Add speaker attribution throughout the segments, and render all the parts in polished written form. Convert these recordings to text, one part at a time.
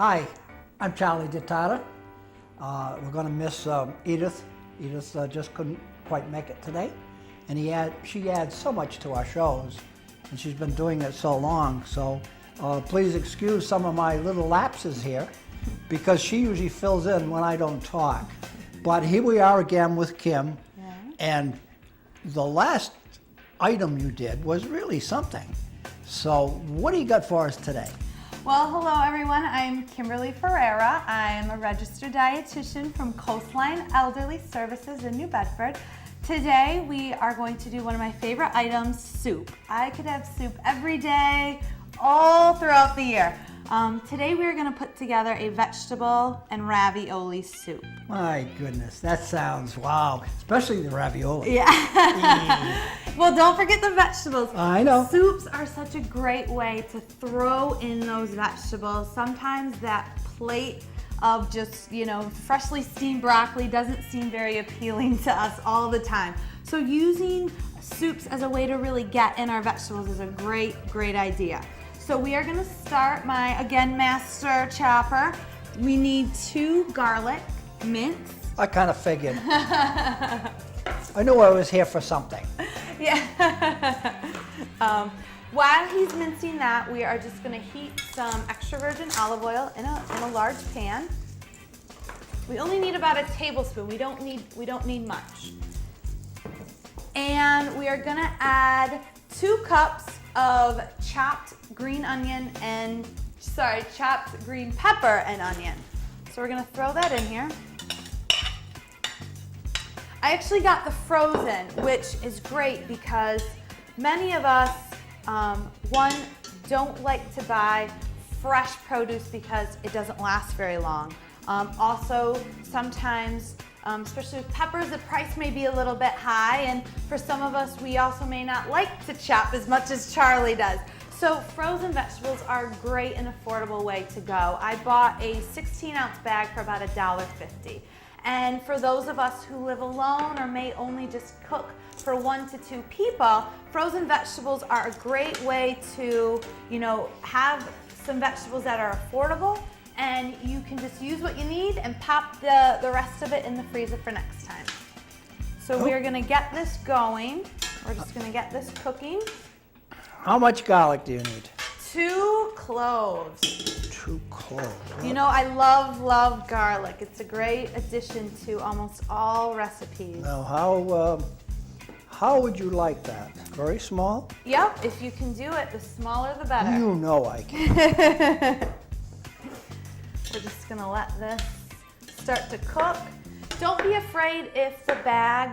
Speaker 1: Hi, I'm Charlie DeTata. We're going to miss Edith. Edith just couldn't quite make it today. And she adds so much to our shows, and she's been doing it so long. So please excuse some of my little lapses here, because she usually fills in when I don't talk. But here we are again with Kim, and the last item you did was really something. So what do you got for us today?
Speaker 2: Well, hello everyone. I'm Kimberly Ferreira. I'm a registered dietitian from Coastline Elderly Services in New Bedford. Today we are going to do one of my favorite items, soup. I could have soup every day, all throughout the year. Today we are going to put together a vegetable and ravioli soup.
Speaker 1: My goodness, that sounds wow, especially the ravioli.
Speaker 2: Yeah. Well, don't forget the vegetables.
Speaker 1: I know.
Speaker 2: Soups are such a great way to throw in those vegetables. Sometimes that plate of just, freshly steamed broccoli doesn't seem very appealing to us all the time. So using soups as a way to really get in our vegetables is a great, great idea. So we are gonna start my, again, master chopper. We need 2 garlic mints.
Speaker 1: I kind of figured. I knew I was here for something.
Speaker 2: Yeah. While he's mincing that, we are just gonna heat some extra virgin olive oil in a large pan. We only need about a tablespoon. We don't need much. And we are gonna add 2 cups of chopped green pepper and onion. So we're gonna throw that in here. I actually got the frozen, which is great because many of us, one, don't like to buy fresh produce because it doesn't last very long. Also, sometimes, especially with peppers, the price may be a little bit high, and for some of us, we also may not like to chop as much as Charlie does. So frozen vegetables are a great and affordable way to go. I bought a 16-ounce bag for about $1.50. And for those of us who live alone or may only just cook for 1 to 2 people, frozen vegetables are a great way to, have some vegetables that are affordable, and you can just use what you need and pop the rest of it in the freezer for next time. So we are gonna get this going. We're just gonna get this cooking.
Speaker 1: How much garlic do you need?
Speaker 2: 2 cloves.
Speaker 1: 2 cloves.
Speaker 2: I love garlic. It's a great addition to almost all recipes.
Speaker 1: Now, how would you like that? Very small?
Speaker 2: Yep, if you can do it, the smaller the better.
Speaker 1: You know I can.
Speaker 2: We're just gonna let this start to cook. Don't be afraid if the bag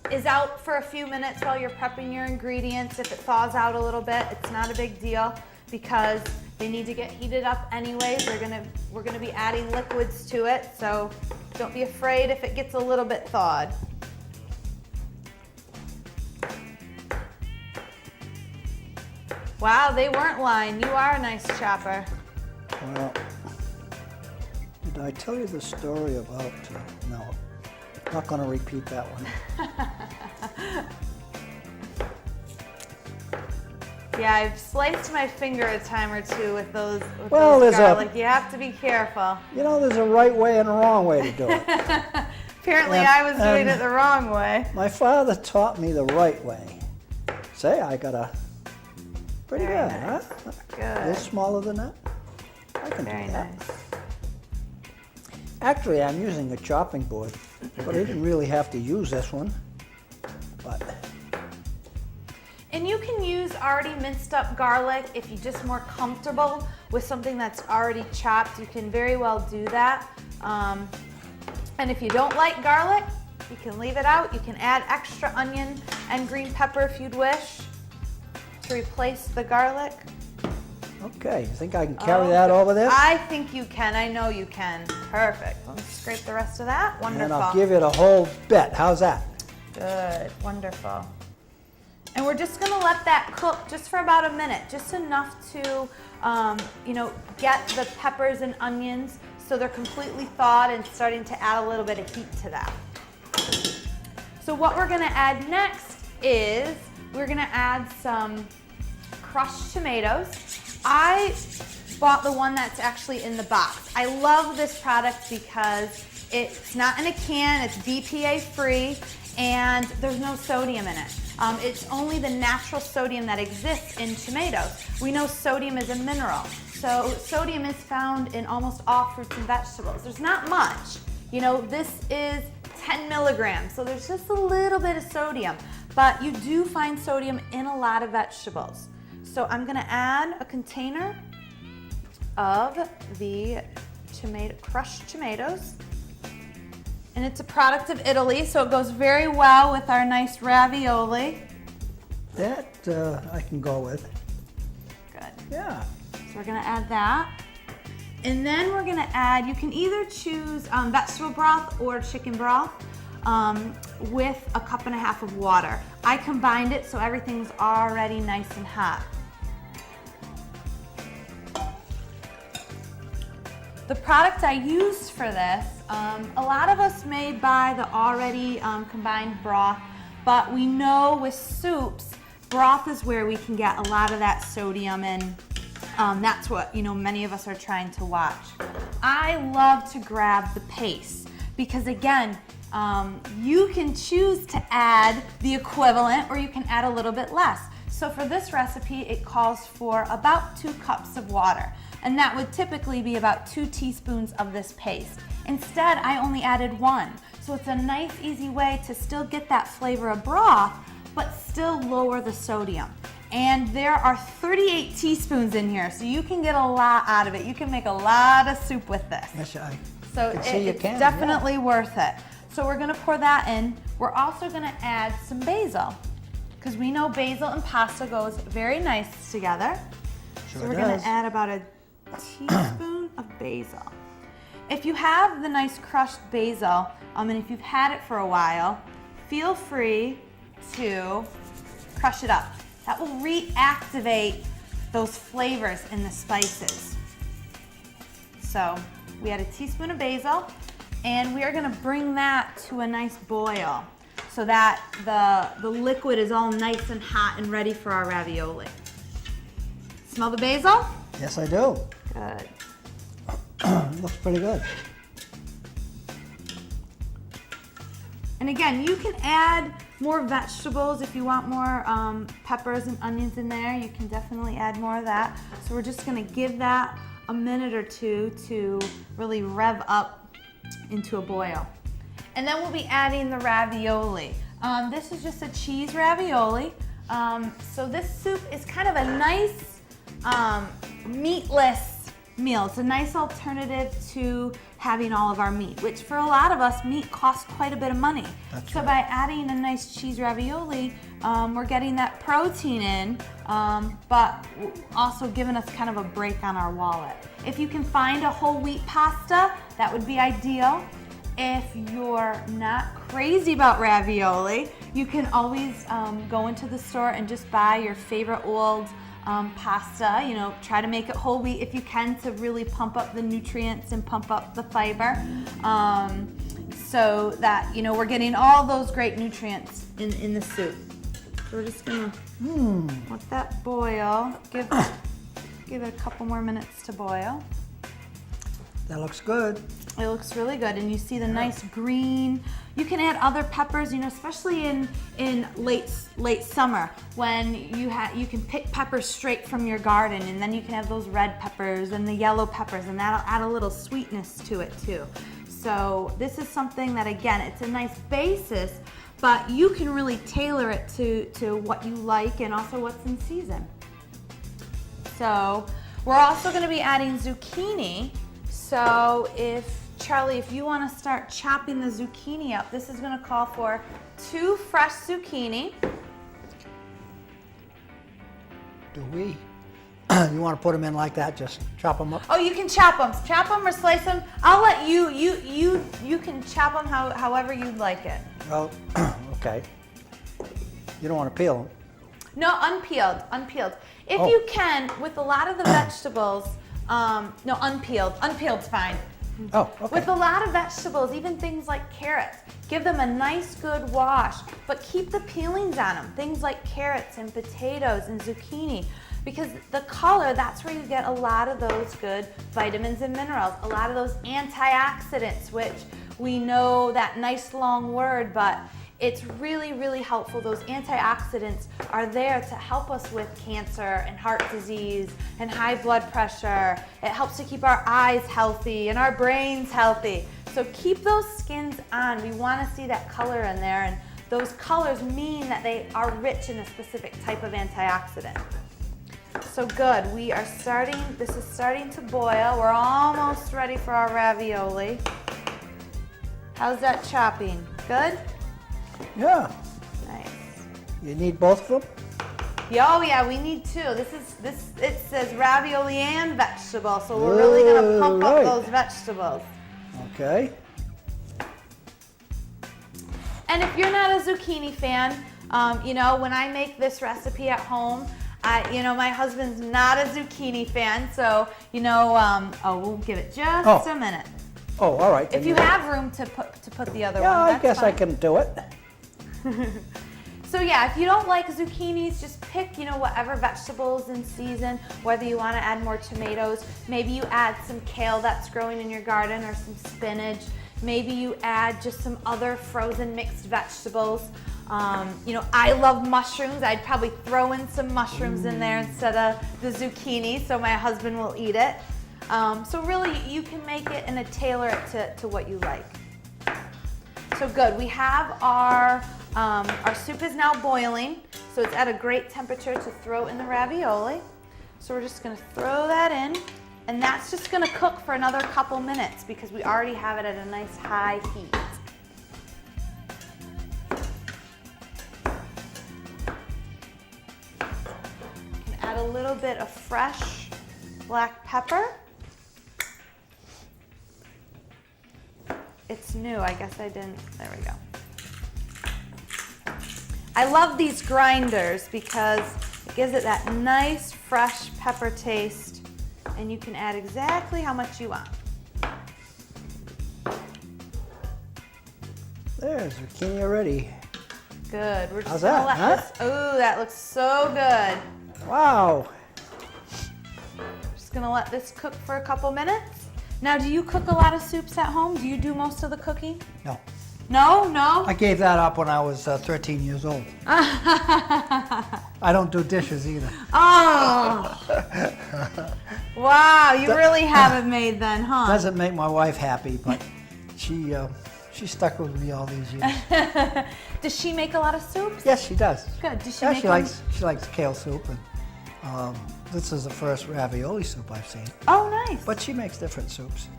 Speaker 2: is out for a few minutes while you're prepping your ingredients. If it thaws out a little bit, it's not a big deal because they need to get heated up anyways. We're gonna be adding liquids to it, so don't be afraid if it gets a little bit thawed. Wow, they weren't lying. You are a nice chopper.
Speaker 1: Well, did I tell you the story about, no, I'm not going to repeat that one.
Speaker 2: Yeah, I've sliced my finger a time or 2 with those
Speaker 1: Well,
Speaker 2: garlic. You have to be careful.
Speaker 1: There's a right way and a wrong way to do it.
Speaker 2: Apparently I was doing it the wrong way.
Speaker 1: My father taught me the right way. Say, I got a pretty
Speaker 2: Very
Speaker 1: good,
Speaker 2: nice.
Speaker 1: huh?
Speaker 2: Good.
Speaker 1: A little smaller than that. I can
Speaker 2: Very
Speaker 1: do that.
Speaker 2: nice.
Speaker 1: Actually, I'm using a chopping board, but I didn't really have to use this one. But
Speaker 2: And you can use already minced up garlic if you're just more comfortable with something that's already chopped. You can very well do that. And if you don't like garlic, you can leave it out. You can add extra onion and green pepper if you'd wish to replace the garlic.
Speaker 1: okay, you think I can carry that over there?
Speaker 2: I think you can. I know you can. Perfect. Let me scrape the rest of that. Wonderful.
Speaker 1: And I'll give it a whole bit. How's that?
Speaker 2: Good. Wonderful. And we're just going to let that cook just for about a minute, just enough to, get the peppers and onions so they're completely thawed and starting to add a little bit of heat to that. So what we're going to add next is we're going to add some crushed tomatoes. I bought the one that's actually in the box. I love this product because it's not in a can, it's BPA free, and there's no sodium in it. It's only the natural sodium that exists in tomatoes. We know sodium is a mineral. So sodium is found in almost all fruits and vegetables. There's not much. You know, this is 10 milligrams, so there's just a little bit of sodium, but you do find sodium in a lot of vegetables. So I'm gonna add a container of the crushed tomatoes. And it's a product of Italy, so it goes very well with our nice ravioli.
Speaker 1: That I can go with.
Speaker 2: Good.
Speaker 1: Yeah.
Speaker 2: So we're gonna add that. And then we're gonna add, you can either choose vegetable broth or chicken broth with a 1.5 cups of water. I combined it so everything's already nice and hot. The product I used for this, a lot of us may buy the already combined broth, but we know with soups, broth is where we can get a lot of that sodium, and that's what, you know, many of us are trying to watch. I love to grab the paste because, again, you can choose to add the equivalent or you can add a little bit less. So for this recipe, it calls for about 2 cups of water. And that would typically be about 2 teaspoons of this paste. Instead, I only added 1. So it's a nice, easy way to still get that flavor of broth, but still lower the sodium. And there are 38 teaspoons in here, so you can get a lot out of it. You can make a lot of soup with this.
Speaker 1: Yes, I
Speaker 2: So
Speaker 1: can see you
Speaker 2: it's
Speaker 1: can,
Speaker 2: definitely worth it. So we're gonna pour that in. We're also gonna add some basil, because we know basil and pasta goes very nice together.
Speaker 1: Sure
Speaker 2: So we're
Speaker 1: does.
Speaker 2: gonna add about a teaspoon of basil. If you have the nice crushed basil, and if you've had it for a while, feel free to crush it up. That will reactivate those flavors in the spices. So we add a teaspoon of basil, and we are gonna bring that to a nice boil so that the liquid is all nice and hot and ready for our ravioli. Smell the basil?
Speaker 1: Yes, I do.
Speaker 2: Good.
Speaker 1: Looks pretty good.
Speaker 2: And again, you can add more vegetables if you want more peppers and onions in there. You can definitely add more of that. So we're just gonna give that a minute or two to really rev up into a boil. And then we'll be adding the ravioli. This is just a cheese ravioli. So this soup is kind of a nice meatless meal. It's a nice alternative to having all of our meat, which for a lot of us, meat costs quite a bit of money.
Speaker 1: That's
Speaker 2: so
Speaker 1: right.
Speaker 2: by adding a nice cheese ravioli, we're getting that protein in, but also giving us kind of a break on our wallet. If you can find a whole wheat pasta, that would be ideal. If you're not crazy about ravioli, you can always go into the store and just buy your favorite old pasta, you know, try to make it whole wheat if you can to really pump up the nutrients and pump up the fiber, so that, you know, we're getting all those great nutrients in the soup. So we're just gonna let that boil, give it a couple more minutes to boil.
Speaker 1: That looks good.
Speaker 2: It looks really good, and you see the nice green. You can add other peppers, you know, especially in late summer when you can pick peppers straight from your garden, and then you can have those red peppers and the yellow peppers, and that'll add a little sweetness to it too. So this is something that, again, it's a nice basis, but you can really tailor it to what you like and also what's in season. So we're also going to be adding zucchini. So Charlie, if you want to start chopping the zucchini up, this is going to call for 2 fresh zucchini.
Speaker 1: Do we? You want to put them in like that? Just chop them up?
Speaker 2: Oh, you can chop them or slice them. I'll let you can chop them however you'd like it.
Speaker 1: Oh, okay. You don't want to peel them?
Speaker 2: No, unpeeled. If you can, with a lot of the vegetables, no, unpeeled. Unpeeled's fine.
Speaker 1: Oh, okay.
Speaker 2: With a lot of vegetables, even things like carrots, give them a nice good wash, but keep the peelings on them. Things like carrots and potatoes and zucchini. because the color, that's where you get a lot of those good vitamins and minerals, a lot of those antioxidants, which we know that nice long word, but it's really, really helpful. Those antioxidants are there to help us with cancer and heart disease and high blood pressure. It helps to keep our eyes healthy and our brains healthy. So keep those skins on. We want to see that color in there, and those colors mean that they are rich in a specific type of antioxidant. So good, this is starting to boil. We're almost ready for our ravioli. How's that chopping? Good?
Speaker 1: Yeah.
Speaker 2: Nice.
Speaker 1: You need both of them?
Speaker 2: Oh yeah, we need two. It says ravioli and vegetable, so we're really gonna pump up those vegetables.
Speaker 1: Okay.
Speaker 2: And if you're not a zucchini fan, you know, when I make this recipe at home, my husband's not a zucchini fan, so, you know, we'll give it just a minute.
Speaker 1: Oh, all right.
Speaker 2: If you have room to put the other one,
Speaker 1: yeah,
Speaker 2: that's
Speaker 1: I guess
Speaker 2: fine.
Speaker 1: I can do it.
Speaker 2: So yeah, if you don't like zucchinis, just pick, you know, whatever vegetables in season, whether you want to add more tomatoes, maybe you add some kale that's growing in your garden or some spinach, maybe you add just some other frozen mixed vegetables. You know, I love mushrooms. I'd probably throw in some mushrooms in there instead of the zucchini so my husband will eat it. So really, you can make it and tailor it to what you like. So good, we have our soup is now boiling, so it's at a great temperature to throw in the ravioli. So we're just gonna throw that in, and that's just gonna cook for another couple minutes because we already have it at a nice high heat. You can add a little bit of fresh black pepper. It's new, I guess I didn't, there we go. I love these grinders because it gives it that nice fresh pepper taste, and you can add exactly how much you want.
Speaker 1: There's zucchini already.
Speaker 2: Good, we're just
Speaker 1: How's
Speaker 2: gonna
Speaker 1: that,
Speaker 2: let this, ooh, that looks so good.
Speaker 1: Wow.
Speaker 2: Just gonna let this cook for a couple minutes. Now, do you cook a lot of soups at home? Do you do most of the cooking?
Speaker 1: No.
Speaker 2: No?
Speaker 1: I gave that up when I was 13 years old. I don't do dishes either.
Speaker 2: Oh! Wow, you really haven't made then, huh?
Speaker 1: Doesn't make my wife happy, but she stuck with me all these years.
Speaker 2: Does she make a lot of soups?
Speaker 1: Yes, she does.
Speaker 2: Good. Does she
Speaker 1: Yeah,
Speaker 2: make
Speaker 1: she likes kale soup, and this is the first ravioli soup I've seen.
Speaker 2: Oh, nice.
Speaker 1: But she makes different soups.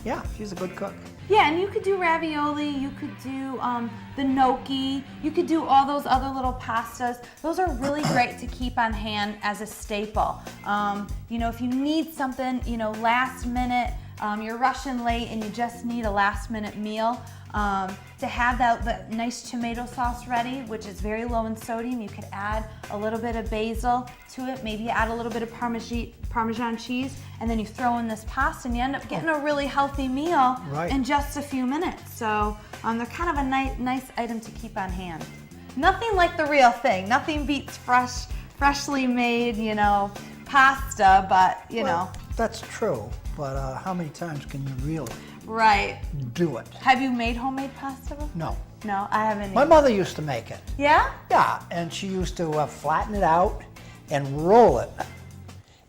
Speaker 1: Yeah, she's a good cook.
Speaker 2: Yeah, and you could do ravioli, you could do the gnocchi, you could do all those other little pastas. Those are really great to keep on hand as a staple. You know, if you need something, you know, last minute, you're rushing late and you just need a last minute meal, to have that nice tomato sauce ready, which is very low in sodium, you could add a little bit of basil to it, maybe add a little bit of Parmesan cheese, and then you throw in this pasta and you end up getting a really healthy meal in just a few minutes. So they're kind of a nice item to keep on hand. Nothing like the real thing. Nothing beats freshly made, you know, pasta, but you know.
Speaker 1: That's true, but how many times can you really do it?
Speaker 2: Have you made homemade pasta before?
Speaker 1: No.
Speaker 2: No, I haven't.
Speaker 1: My mother used to make it.
Speaker 2: Yeah?
Speaker 1: Yeah, and she used to flatten it out and roll it.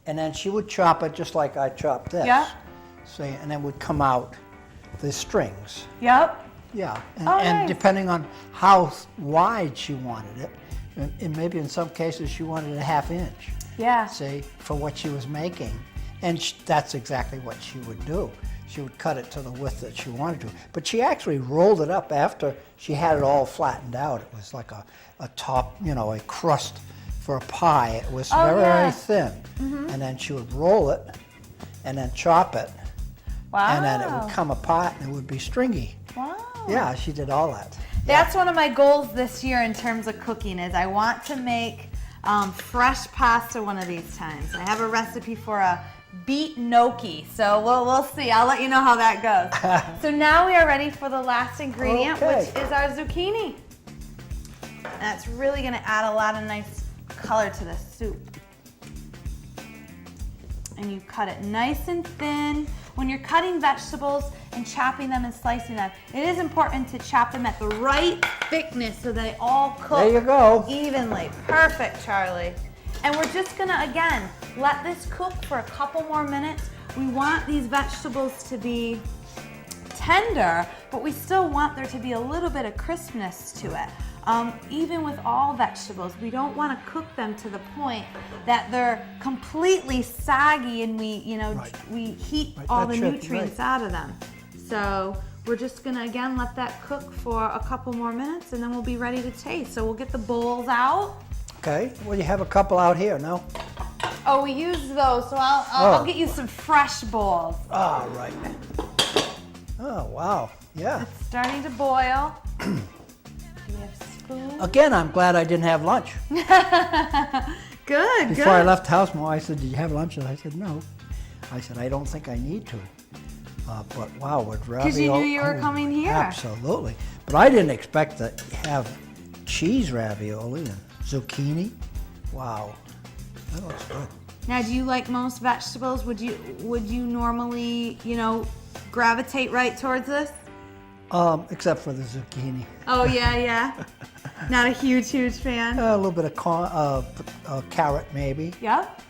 Speaker 1: And then she would chop it just like I chopped this.
Speaker 2: Yeah.
Speaker 1: See, and then would come out the strings.
Speaker 2: Yep.
Speaker 1: Yeah, and,
Speaker 2: nice.
Speaker 1: Depending on how wide she wanted it, and maybe in some cases she wanted a ½ inch.
Speaker 2: Yeah.
Speaker 1: See, for what she was making. And that's exactly what she would do. She would cut it to the width that she wanted to. But she actually rolled it up after she had it all flattened out. It was like a top, you know, a crust for a pie. It was very thin. Mm-hmm. And then she would roll it and then chop it.
Speaker 2: Wow.
Speaker 1: And then it would come apart and it would be stringy.
Speaker 2: Wow.
Speaker 1: Yeah, she did all that.
Speaker 2: That's one of my goals this year in terms of cooking is I want to make fresh pasta one of these times. I have a recipe for a beet gnocchi, so we'll see. I'll let you know how that goes. So now we are ready for the last ingredient, which is our zucchini. And that's really going to add a lot of nice color to the soup. and you cut it nice and thin. When you're cutting vegetables and chopping them and slicing them, it is important to chop them at the right thickness so they all cook
Speaker 1: There you go.
Speaker 2: evenly. Perfect, Charlie. And we're just gonna, again, let this cook for a couple more minutes. We want these vegetables to be tender, but we still want there to be a little bit of crispness to it. Even with all vegetables, we don't want to cook them to the point that they're completely soggy and we heat all the nutrients out of them. So we're just gonna, again, let that cook for a couple more minutes and then we'll be ready to taste. So we'll get the bowls out.
Speaker 1: Okay, well, you have a couple out here, no?
Speaker 2: Oh, we use those, so I'll get you some fresh bowls.
Speaker 1: All right. Oh, wow, yeah.
Speaker 2: It's starting to boil. Do we have spoons?
Speaker 1: Again, I'm glad I didn't have lunch.
Speaker 2: Good,
Speaker 1: Before I left the house, my wife said, did you have lunch? And I said, no. I said, I don't think I need to. But wow, with ravioli.
Speaker 2: Because you knew you were coming here.
Speaker 1: Absolutely. But I didn't expect to have cheese ravioli and zucchini. Wow, that looks good.
Speaker 2: Now, do you like most vegetables? Would you normally, gravitate right towards this?
Speaker 1: Except for the zucchini.
Speaker 2: Oh yeah. Not a huge fan.
Speaker 1: A little bit of corn, carrot maybe.
Speaker 2: Yep.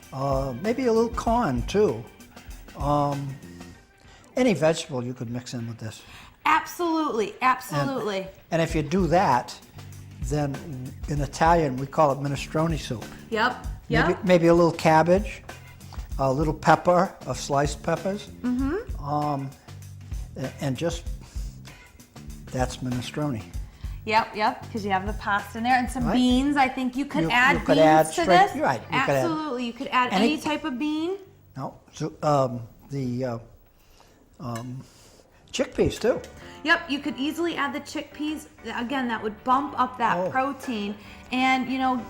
Speaker 1: Maybe a little corn too. Any vegetable you could mix in with this.
Speaker 2: Absolutely.
Speaker 1: And if you do that, then in Italian we call it minestrone soup.
Speaker 2: Yep.
Speaker 1: Maybe a little cabbage, a little pepper, of sliced peppers. Mm-hmm. And just, that's minestrone.
Speaker 2: Yep, because you have the pasta in there and some beans. I think you could add
Speaker 1: you could
Speaker 2: beans
Speaker 1: add
Speaker 2: to
Speaker 1: straight,
Speaker 2: this.
Speaker 1: You're right.
Speaker 2: Absolutely, you could add any type of bean.
Speaker 1: No, so, the chickpeas too.
Speaker 2: Yep, you could easily add the chickpeas. Again, that would bump up that protein. And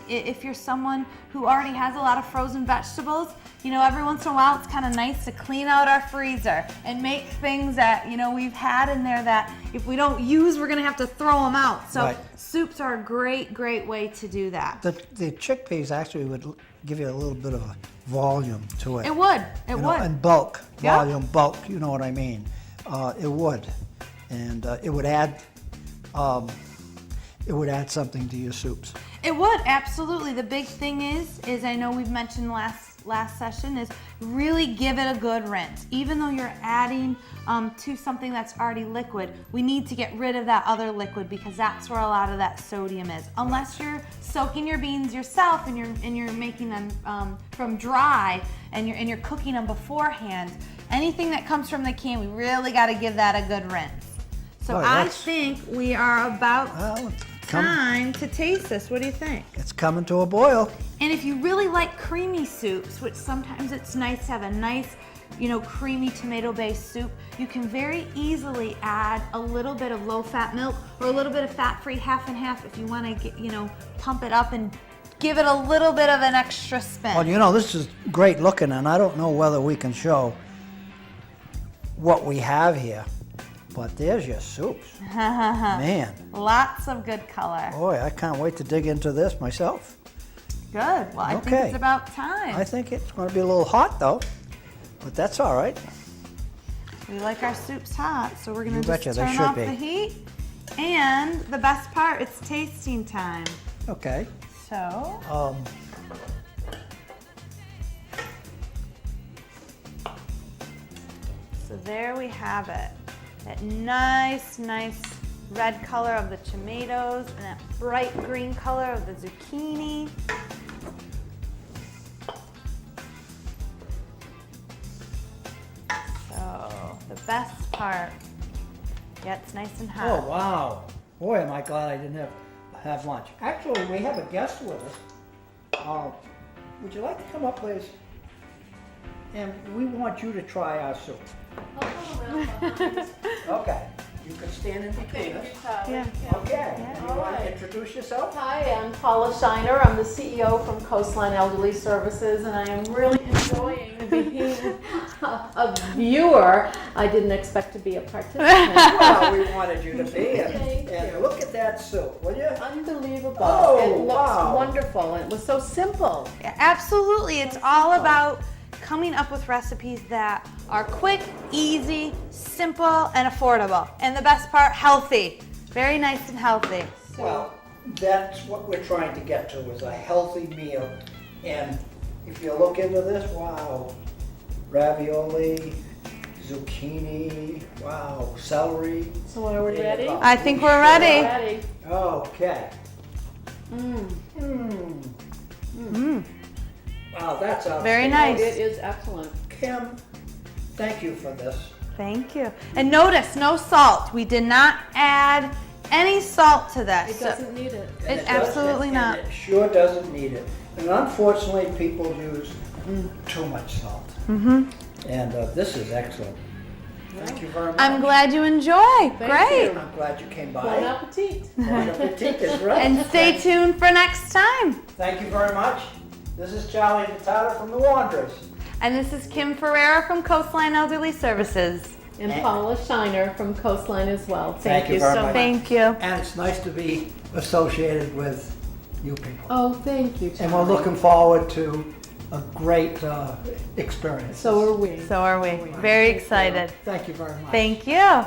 Speaker 2: if you're someone who already has a lot of frozen vegetables, every once in a while it's kind of nice to clean out our freezer and make things that we've had in there that if we don't use, we're gonna have to throw them out. So soups are a great way to do that.
Speaker 1: The chickpeas actually would give you a little bit of a volume to it.
Speaker 2: It would.
Speaker 1: And bulk, volume, bulk. You know what I mean? It would, and it would add something to your soups.
Speaker 2: It would, absolutely. The big thing is I know we've mentioned last session, is really give it a good rinse. Even though you're adding to something that's already liquid, we need to get rid of that other liquid because that's where a lot of that sodium is. Unless you're soaking your beans yourself and you're making them from dry and you're cooking them beforehand, anything that comes from the can, we really got to give that a good rinse. So I think we are about time to taste this. What do you think?
Speaker 1: It's coming to a boil.
Speaker 2: And if you really like creamy soups, which sometimes it's nice to have a nice, creamy tomato-based soup, you can very easily add a little bit of low-fat milk or a little bit of fat-free half and half if you want to get, pump it up and give it a little bit of an extra spin.
Speaker 1: Well, this is great looking, and I don't know whether we can show what we have here. But there's your soups. Man.
Speaker 2: Lots of good color.
Speaker 1: Boy, I can't wait to dig into this myself.
Speaker 2: Good. Well, I think it's about time.
Speaker 1: I think it's going to be a little hot, though. But that's all right.
Speaker 2: We like our soups hot, so we're going to just
Speaker 1: turn
Speaker 2: off the heat. And the best part, it's tasting time.
Speaker 1: Okay.
Speaker 2: So. So there we have it. That nice red color of the tomatoes and that bright green color of the zucchini. So the best part, it's nice and hot.
Speaker 1: Oh, wow. Boy, am I glad I didn't have lunch. Actually, we have a guest with us. Would you like to come up, please? And we want you to try our soup. Okay. You can stand in between us.
Speaker 2: Yeah.
Speaker 1: Okay. You want to introduce yourself?
Speaker 3: Hi, I'm Paula Shiner. I'm the CEO from Coastline Elderly Services, and I am really enjoying being a viewer. I didn't expect to be a participant.
Speaker 1: Well, we wanted you to be.
Speaker 3: Thank
Speaker 1: And
Speaker 3: you.
Speaker 1: look at that soup, will you?
Speaker 3: Unbelievable.
Speaker 1: Oh,
Speaker 3: it looks
Speaker 1: wow.
Speaker 3: wonderful, and it was so simple.
Speaker 2: Yeah, absolutely. It's all about coming up with recipes that are quick, easy, simple, and affordable. And the best part, healthy. Very nice and healthy.
Speaker 1: Well, that's what we're trying to get to, is a healthy meal. And if you look into this, wow, ravioli, zucchini, wow, celery.
Speaker 3: So are we ready?
Speaker 2: I think we're ready.
Speaker 3: Ready.
Speaker 1: Okay. Wow, that's outstanding.
Speaker 2: Very nice.
Speaker 3: It is excellent.
Speaker 1: Kim, thank you for this.
Speaker 2: Thank you. And notice, no salt. We did not add any salt to this.
Speaker 3: It doesn't need it.
Speaker 1: And
Speaker 2: It
Speaker 1: doesn't-
Speaker 2: absolutely
Speaker 1: and
Speaker 2: not.
Speaker 1: It sure doesn't need it. And unfortunately, people use too much salt. And this is excellent. Thank you very much.
Speaker 2: I'm glad you enjoy. Great.
Speaker 3: you.
Speaker 1: I'm glad you came
Speaker 3: Bon
Speaker 1: by.
Speaker 3: appetit.
Speaker 1: Bon appetit is right.
Speaker 2: And stay tuned for next time.
Speaker 1: Thank you very much. This is Charlie Natata from the Wanderers.
Speaker 2: And this is Kim Ferreira from Coastline Elderly Services.
Speaker 3: And Paula Shiner from Coastline as well.
Speaker 1: Thank you
Speaker 3: you
Speaker 1: very
Speaker 3: so
Speaker 1: much.
Speaker 3: much.
Speaker 2: Thank you.
Speaker 1: And it's nice to be associated with you people.
Speaker 3: Oh, thank you,
Speaker 1: And we're
Speaker 3: Charlie.
Speaker 1: looking forward to a great experience.
Speaker 3: So are we.
Speaker 2: So are we. Very excited.
Speaker 1: Thank you very much.
Speaker 2: Thank you.